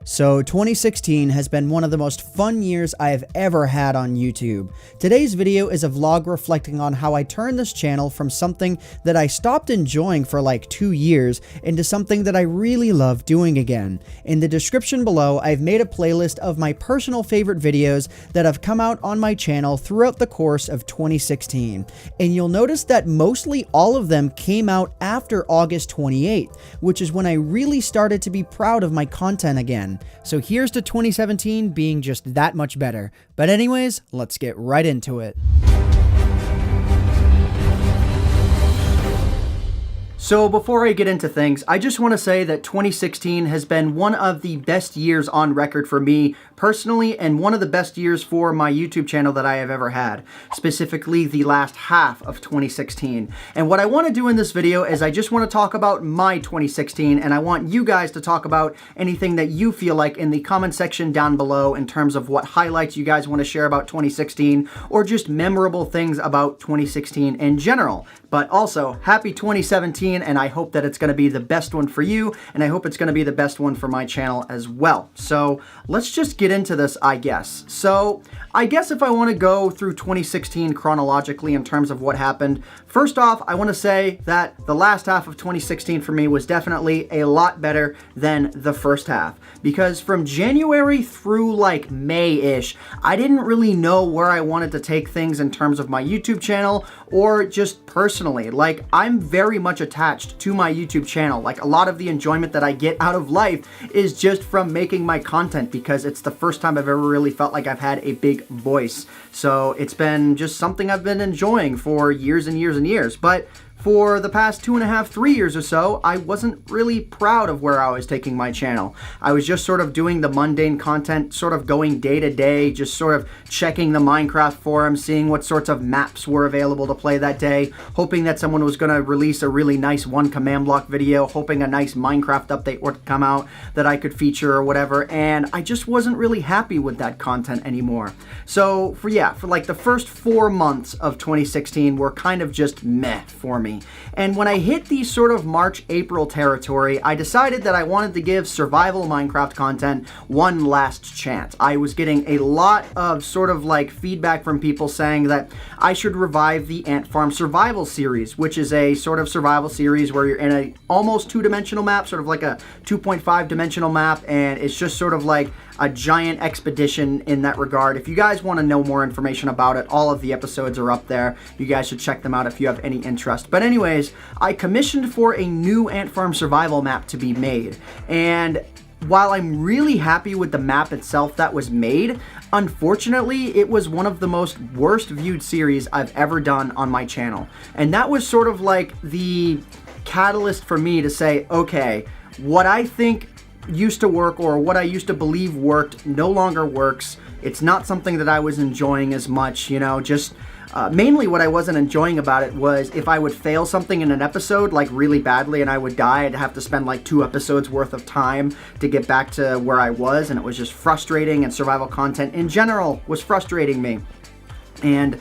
So 2016 has been one of the most fun years I have ever had on YouTube. Today's video is a vlog reflecting on how I turned this channel from something that I stopped enjoying for like 2 years into something that I really love doing again. In the description below, I've made a playlist of my personal favorite videos that have come out on my channel throughout the course of 2016. And you'll notice that mostly all of them came out after August 28th, which is when I really started to be proud of my content again. So here's to 2017 being just that much better. But anyways, let's get right into it. So before I get into things, I just want to say that 2016 has been one of the best years on record for me personally, and one of the best years for my YouTube channel that I have ever had, specifically the last half of 2016. And what I want to do in this video is I just want to talk about my 2016, and I want you guys to talk about anything that you feel like in the comment section down below in terms of what highlights you guys want to share about 2016, or just memorable things about 2016 in general. But also, happy 2017, and I hope that it's going to be the best one for you, and I hope it's going to be the best one for my channel as well. So let's just get into this, I guess. So I guess if I want to go through 2016 chronologically in terms of what happened, first off, I want to say that the last half of 2016 for me was definitely a lot better than the first half, because from January through like May-ish, I didn't really know where I wanted to take things in terms of my YouTube channel or just personally. Like, I'm very much attached to my YouTube channel. Like, a lot of the enjoyment that I get out of life is just from making my content, because it's the first time I've ever really felt like I've had a big voice. So it's been just something I've been enjoying for years and years and years. But for the past 2.5, 3 years or so, I wasn't really proud of where I was taking my channel. I was just sort of doing the mundane content, sort of going day to day, just sort of checking the Minecraft forum, seeing what sorts of maps were available to play that day, hoping that someone was going to release a really nice one command block video, hoping a nice Minecraft update would come out that I could feature or whatever, and I just wasn't really happy with that content anymore. So for like the first 4 months of 2016 were kind of just meh for me. And when I hit the sort of March-April territory, I decided that I wanted to give survival Minecraft content one last chance. I was getting a lot of sort of like feedback from people saying that I should revive the Ant Farm Survival series, which is a sort of survival series where you're in a almost two-dimensional map, sort of like a 2.5 dimensional map, and it's just sort of like a giant expedition in that regard. If you guys want to know more information about it, all of the episodes are up there. You guys should check them out if you have any interest. But anyways, I commissioned for a new Ant Farm survival map to be made. And while I'm really happy with the map itself that was made, unfortunately, it was one of the most worst viewed series I've ever done on my channel. And that was sort of like the catalyst for me to say, okay, what I think used to work, or what I used to believe worked, no longer works. It's not something that I was enjoying as much, you know, just mainly what I wasn't enjoying about it was if I would fail something in an episode like really badly and I would die, I'd have to spend like 2 episodes worth of time to get back to where I was, and it was just frustrating, and survival content in general was frustrating me. And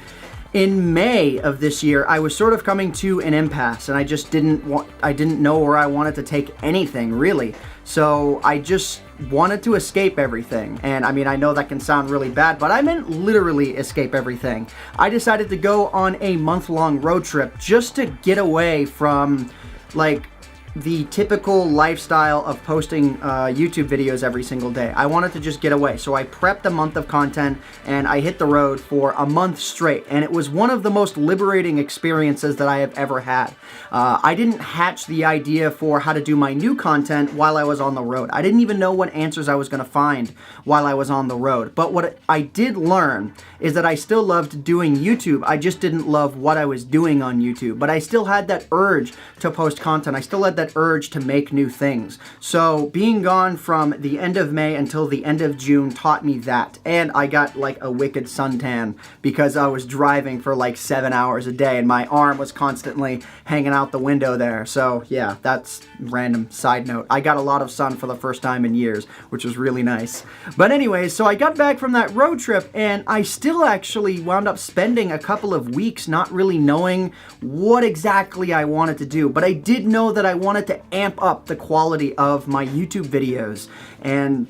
in May of this year, I was sort of coming to an impasse, and I just didn't know where I wanted to take anything, really. So I just wanted to escape everything. And I mean, I know that can sound really bad, but I meant literally escape everything. I decided to go on a month-long road trip just to get away from, like, the typical lifestyle of posting YouTube videos every single day. I wanted to just get away. So I prepped a month of content and I hit the road for a month straight. And it was one of the most liberating experiences that I have ever had. I didn't hatch the idea for how to do my new content while I was on the road. I didn't even know what answers I was going to find while I was on the road. But what I did learn is that I still loved doing YouTube. I just didn't love what I was doing on YouTube. But I still had that urge to post content. I still had that urge to make new things. So being gone from the end of May until the end of June taught me that. And I got like a wicked suntan because I was driving for like 7 hours a day and my arm was constantly hanging out the window there. So yeah, that's random side note. I got a lot of sun for the first time in years, which was really nice. But anyways, so I got back from that road trip and I still actually wound up spending a couple of weeks not really knowing what exactly I wanted to do. But I did know that I wanted wanted to amp up the quality of my YouTube videos. And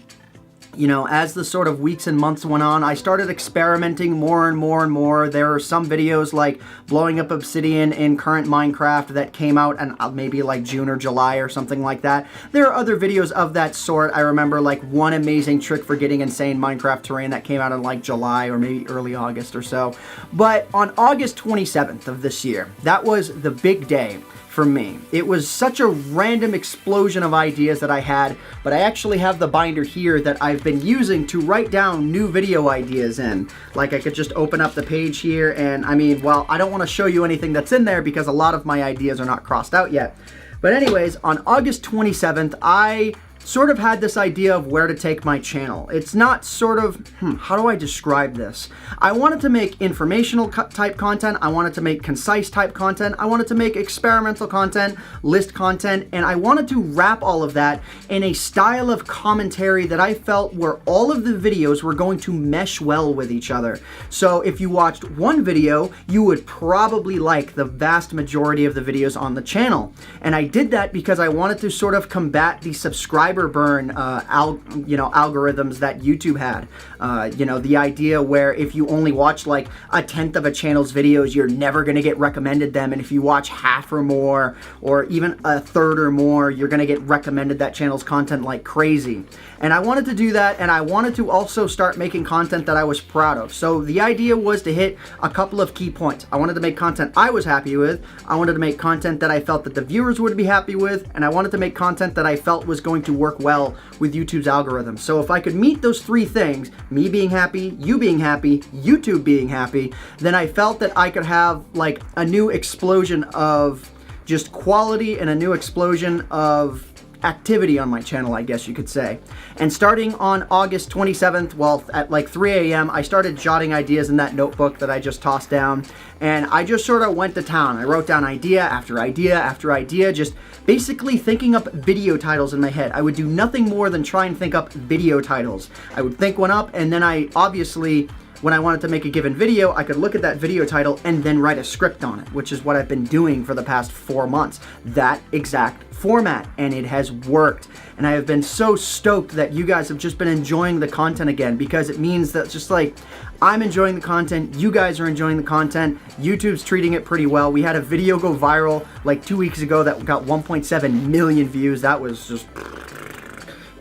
you know, as the sort of weeks and months went on, I started experimenting more and more and more. There are some videos like blowing up obsidian in current Minecraft that came out in maybe like June or July or something like that. There are other videos of that sort. I remember like one amazing trick for getting insane Minecraft terrain that came out in like July or maybe early August or so. But on August 27th of this year, that was the big day for me. It was such a random explosion of ideas that I had, but I actually have the binder here that I've been using to write down new video ideas in. Like, I could just open up the page here, and I mean, well, I don't want to show you anything that's in there because a lot of my ideas are not crossed out yet. But anyways, on August 27th, I sort of had this idea of where to take my channel. It's not sort of, how do I describe this? I wanted to make informational type content, I wanted to make concise type content, I wanted to make experimental content, list content, and I wanted to wrap all of that in a style of commentary that I felt where all of the videos were going to mesh well with each other. So if you watched one video, you would probably like the vast majority of the videos on the channel. And I did that because I wanted to sort of combat the subscriber burn algorithms that YouTube had. The idea where if you only watch like a tenth of a channel's videos, you're never going to get recommended them, and if you watch half or more, or even a third or more, you're going to get recommended that channel's content like crazy. And I wanted to do that, and I wanted to also start making content that I was proud of. So the idea was to hit a couple of key points. I wanted to make content I was happy with, I wanted to make content that I felt that the viewers would be happy with, and I wanted to make content that I felt was going to work well with YouTube's algorithm. So if I could meet those three things, me being happy, you being happy, YouTube being happy, then I felt that I could have like a new explosion of just quality and a new explosion of activity on my channel, I guess you could say. And starting on August 27th, well, at like 3 a.m., I started jotting ideas in that notebook that I just tossed down, and I just sort of went to town. I wrote down idea after idea after idea, just basically thinking up video titles in my head. I would do nothing more than try and think up video titles. I would think one up, and then I obviously, when I wanted to make a given video, I could look at that video title and then write a script on it, which is what I've been doing for the past 4 months. That exact format, and it has worked. And I have been so stoked that you guys have just been enjoying the content again, because it means that just like I'm enjoying the content, you guys are enjoying the content, YouTube's treating it pretty well. We had a video go viral like 2 weeks ago that got 1.7 million views. That was just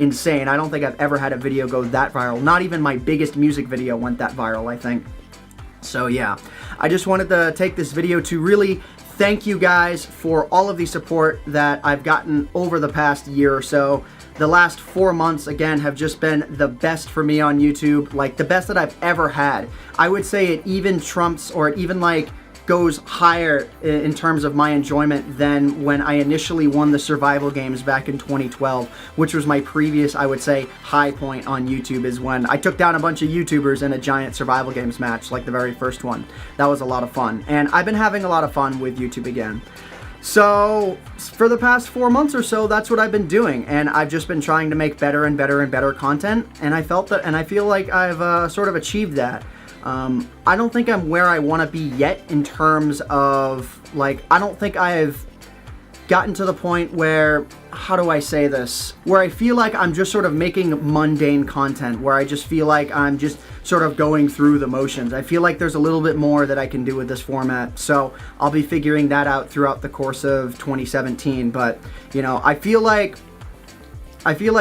insane. I don't think I've ever had a video go that viral. Not even my biggest music video went that viral, I think. So yeah, I just wanted to take this video to really thank you guys for all of the support that I've gotten over the past year or so. The last 4 months, again, have just been the best for me on YouTube, like the best that I've ever had. I would say it even trumps, or it even like goes higher in terms of my enjoyment than when I initially won the survival games back in 2012, which was my previous, I would say, high point on YouTube, is when I took down a bunch of YouTubers in a giant survival games match, like the very first one. That was a lot of fun, and I've been having a lot of fun with YouTube again. So for the past 4 months or so, that's what I've been doing, and I've just been trying to make better and better and better content, and I felt that, and I feel like I've sort of achieved that. I don't think I'm where I want to be yet in terms of, like, I don't think I've gotten to the point where, how do I say this, where I feel like I'm just sort of making mundane content, where I just feel like I'm just sort of going through the motions. I feel like there's a little bit more that I can do with this format, so I'll be figuring that out throughout the course of 2017, but, you know, I feel like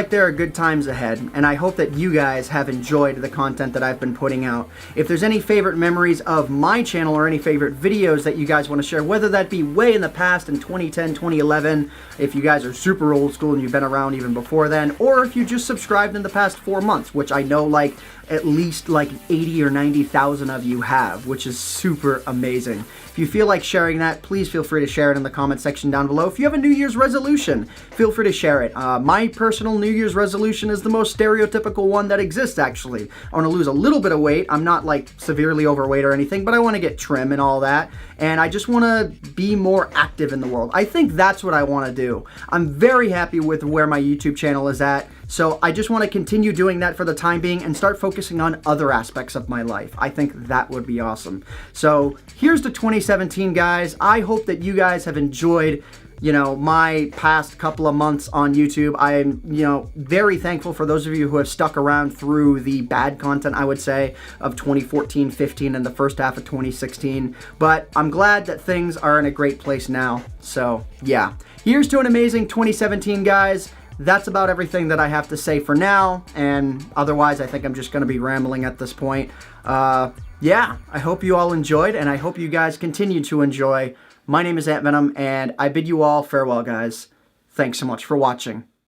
there are good times ahead, and I hope that you guys have enjoyed the content that I've been putting out. If there's any favorite memories of my channel or any favorite videos that you guys want to share, whether that be way in the past in 2010, 2011, if you guys are super old school and you've been around even before then, or if you just subscribed in the past 4 months, which I know like at least like 80 or 90,000 of you have, which is super amazing. If you feel like sharing that, please feel free to share it in the comment section down below. If you have a New Year's resolution, feel free to share it. My personal New Year's resolution is the most stereotypical one that exists, actually. I want to lose a little bit of weight. I'm not like severely overweight or anything, but I want to get trim and all that. And I just want to be more active in the world. I think that's what I want to do. I'm very happy with where my YouTube channel is at. So I just want to continue doing that for the time being and start focusing on other aspects of my life. I think that would be awesome. So here's the 2017, guys. I hope that you guys have enjoyed you know, my past couple of months on YouTube. I'm, you know, very thankful for those of you who have stuck around through the bad content, I would say, of 2014, 15, and the first half of 2016. But I'm glad that things are in a great place now. So, yeah. Here's to an amazing 2017, guys. That's about everything that I have to say for now, and otherwise I think I'm just going to be rambling at this point. Yeah, I hope you all enjoyed, and I hope you guys continue to enjoy. My name is AntVenom, and I bid you all farewell, guys. Thanks so much for watching.